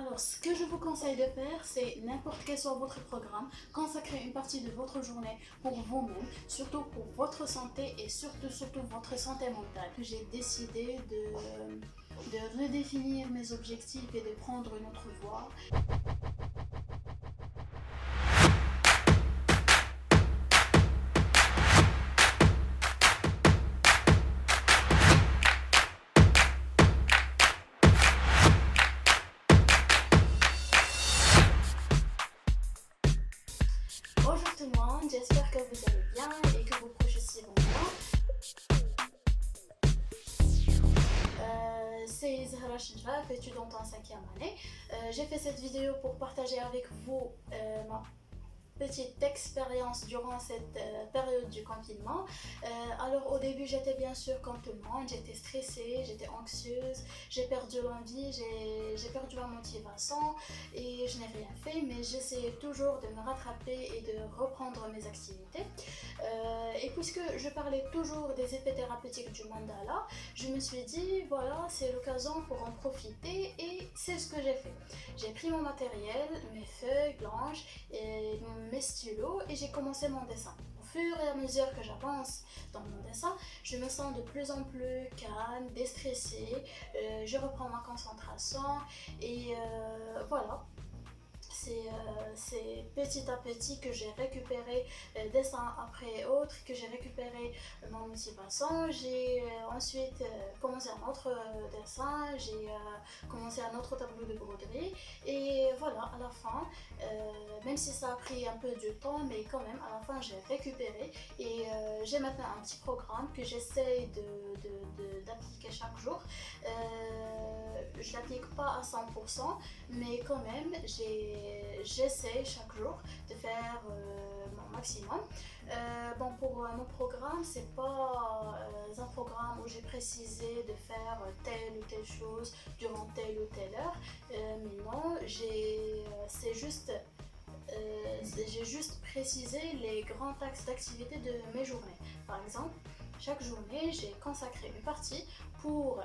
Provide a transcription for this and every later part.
Alors, ce que je vous conseille de faire, c'est n'importe quel soit votre programme, consacrer une partie de votre journée pour vous-même, surtout pour votre santé et surtout votre santé mentale. J'ai décidé de redéfinir mes objectifs et de prendre une autre voie. Bonjour tout le monde, j'espère que vous allez bien et que vos proches aussi vont bien. C'est Zahra Shinjaf, étudiante en 5e année. J'ai fait cette vidéo pour partager avec vous ma petite expérience durant cette période du confinement. Alors au début j'étais bien sûr comme tout le monde, j'étais stressée, j'étais anxieuse, j'ai perdu l'envie, j'ai perdu la motivation et je n'ai rien fait, mais j'essayais toujours de me rattraper et de reprendre mes activités. Et puisque je parlais toujours des effets thérapeutiques du mandala, je me suis dit voilà, c'est l'occasion pour en profiter et c'est ce que j'ai fait. J'ai pris mon matériel, mes feuilles blanches et mes stylos et j'ai commencé mon dessin. Au fur et à mesure que j'avance dans mon dessin, je me sens de plus en plus calme, déstressée, je reprends ma concentration et voilà. C'est petit à petit que j'ai récupéré dessin après autre, que j'ai récupéré mon motivation. J'ai ensuite commencé un autre dessin, j'ai commencé un autre tableau de broderie et voilà, à la fin, même si ça a pris un peu de temps, mais quand même à la fin j'ai récupéré et j'ai maintenant un petit programme que j'essaye d'appliquer chaque jour. Je l'applique pas à 100%, mais quand même j'essaie chaque jour de faire mon maximum. Bon, pour mon programme, c'est pas un programme où j'ai précisé de faire telle ou telle chose durant telle ou telle heure, mais non, j'ai juste précisé les grands axes d'activité de mes journées. Par exemple, chaque journée, j'ai consacré une partie pour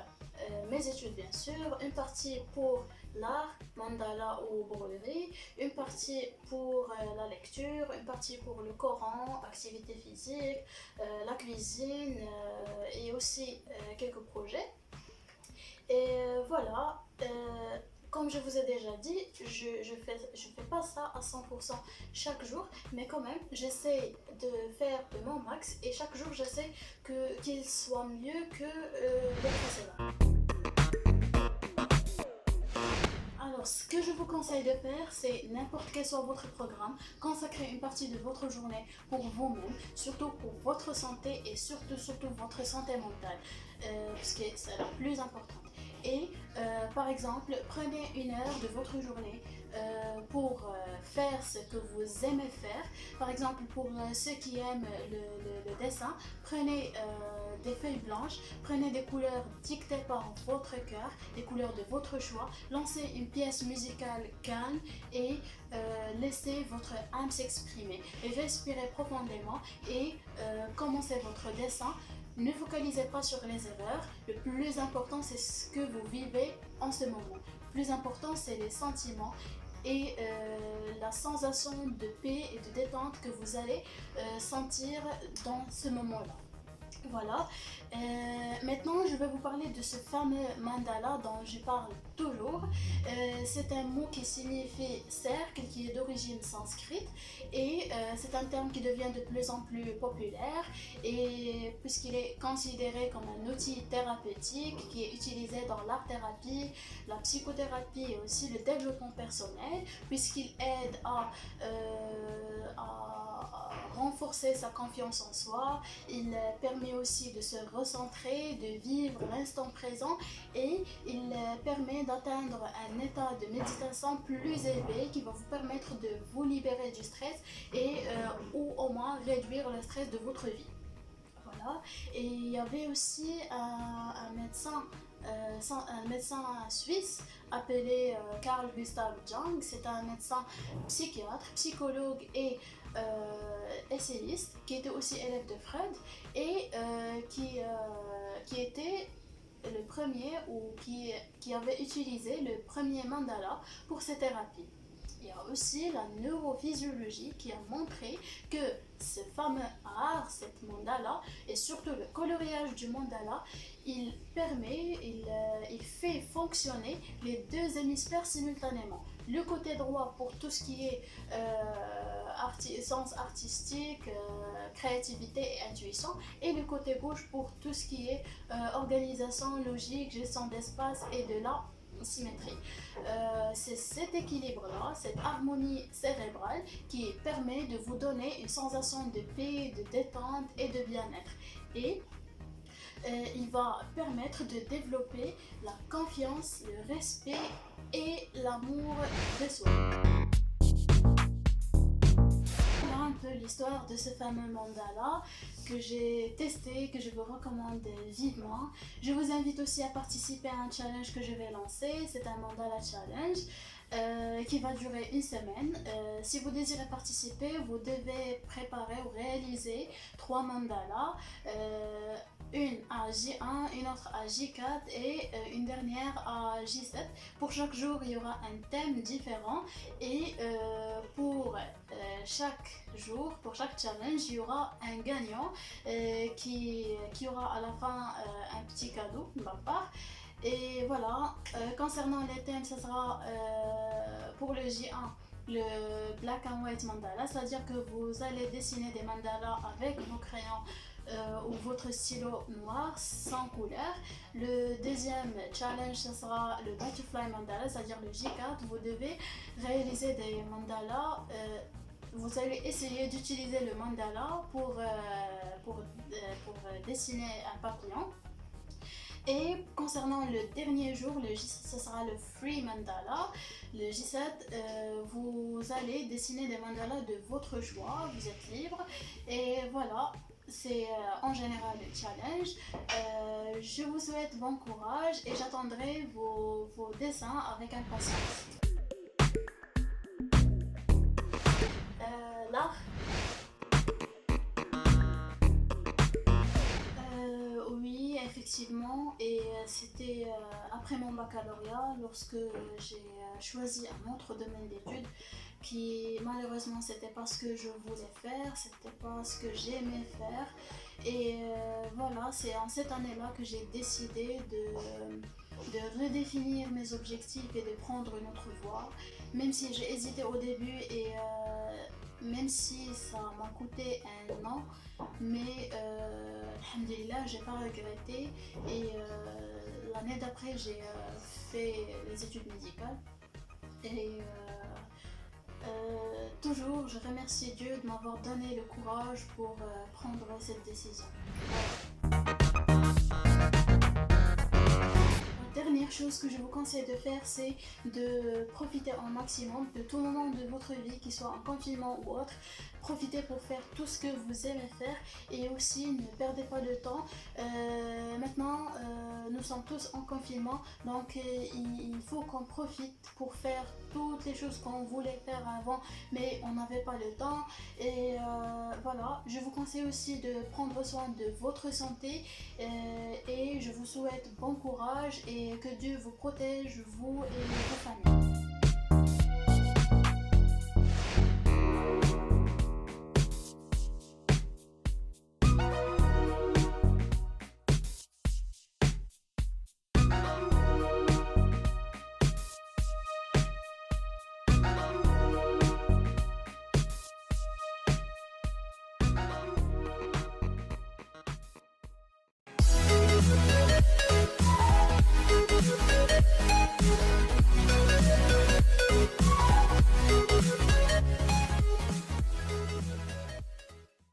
mes études bien sûr, une partie pour l'art, mandala ou broderie, une partie pour la lecture, une partie pour le Coran, activité physique, la cuisine et aussi quelques projets. Et voilà, comme je vous ai déjà dit, je fais pas ça à 100% chaque jour, mais quand même, j'essaie de faire de mon max et chaque jour, j'essaie qu'il soit mieux que les précédents. Alors, ce que je vous conseille de faire, c'est n'importe quel soit votre programme, consacrer une partie de votre journée pour vous-même, surtout pour votre santé et surtout votre santé mentale, parce que c'est la plus importante. Et par exemple, prenez une heure de votre journée pour faire ce que vous aimez faire. Par exemple, pour ceux qui aiment le dessin, prenez des feuilles blanches, prenez des couleurs dictées par votre cœur, des couleurs de votre choix, lancez une pièce musicale calme et laissez votre âme s'exprimer. Et respirez profondément et commencez votre dessin. Ne focalisez pas sur les erreurs, le plus important c'est ce que vous vivez en ce moment. Le plus important c'est les sentiments et la sensation de paix et de détente que vous allez sentir dans ce moment-là. Voilà. Maintenant, je vais vous parler de ce fameux mandala dont je parle toujours. C'est un mot qui signifie cercle, qui est d'origine sanscrite et c'est un terme qui devient de plus en plus populaire et puisqu'il est considéré comme un outil thérapeutique qui est utilisé dans l'art-thérapie, la psychothérapie et aussi le développement personnel, puisqu'il aide à renforcer sa confiance en soi, il permet aussi de se recentrer, de vivre l'instant présent et il permet d'atteindre un état de méditation plus élevé qui va vous permettre de vous libérer du stress et ou au moins réduire le stress de votre vie. Voilà. Et il y avait aussi un médecin suisse appelé Carl Gustav Jung. C'est un médecin psychiatre, psychologue et essayiste qui était aussi élève de Freud et qui était le premier ou qui avait utilisé le premier mandala pour ces thérapies. Il y a aussi la neurophysiologie qui a montré que ce fameux art, cette mandala, et surtout le coloriage du mandala, il fait fonctionner les deux hémisphères simultanément. Le côté droit pour tout ce qui est sens artistique, créativité et intuition, et le côté gauche pour tout ce qui est organisation, logique, gestion d'espace et de la symétrie. C'est cet équilibre-là, cette harmonie cérébrale qui permet de vous donner une sensation de paix, de détente et de bien-être. Et il va permettre de développer la confiance, le respect et l'amour de soi. Voilà un peu l'histoire de ce fameux mandala que j'ai testé, que je vous recommande vivement. Je vous invite aussi à participer à un challenge que je vais lancer. C'est un mandala challenge qui va durer une semaine. Si vous désirez participer, vous devez préparer ou réaliser 3 mandalas, une à J1, une autre à J4 et une dernière à J7. Pour chaque jour, il y aura un thème différent et pour chaque jour, pour chaque challenge, il y aura un gagnant qui aura à la fin un petit cadeau de ma part. Et voilà, concernant les thèmes, ce sera pour le J1 le black and white mandala, c'est-à-dire que vous allez dessiner des mandalas avec vos crayons ou votre stylo noir sans couleur. Le deuxième challenge, ce sera le butterfly mandala, c'est-à-dire le J4. Vous devez réaliser des mandalas. Vous allez essayer d'utiliser le mandala pour dessiner un papillon. Et concernant le dernier jour, le J7, ce sera le free mandala. Le J7, vous allez dessiner des mandalas de votre choix, vous êtes libre. Et voilà, c'est en général le challenge. Je vous souhaite bon courage et j'attendrai vos dessins avec impatience. Là, oui, effectivement, et c'était après mon baccalauréat, lorsque j'ai choisi un autre domaine d'études qui malheureusement c'était pas ce que je voulais faire, c'était pas ce que j'aimais faire. Et voilà, c'est en cette année-là que j'ai décidé de redéfinir mes objectifs et de prendre une autre voie. Même si j'ai hésité au début et même si ça m'a coûté un an, mais alhamdulillah, j'ai pas regretté. Et l'année d'après, j'ai fait les études médicales. Et toujours, je remercie Dieu de m'avoir donné le courage pour prendre cette décision. La dernière chose que je vous conseille de faire, c'est de profiter au maximum de tout moment de votre vie, qu'il soit en confinement ou autre. Profitez pour faire tout ce que vous aimez faire et aussi ne perdez pas de temps. Maintenant, nous sommes tous en confinement, donc il faut qu'on profite pour faire toutes les choses qu'on voulait faire avant, mais on n'avait pas le temps. Et voilà, je vous conseille aussi de prendre soin de votre santé et je vous souhaite bon courage et que Dieu vous protège, vous et vos familles.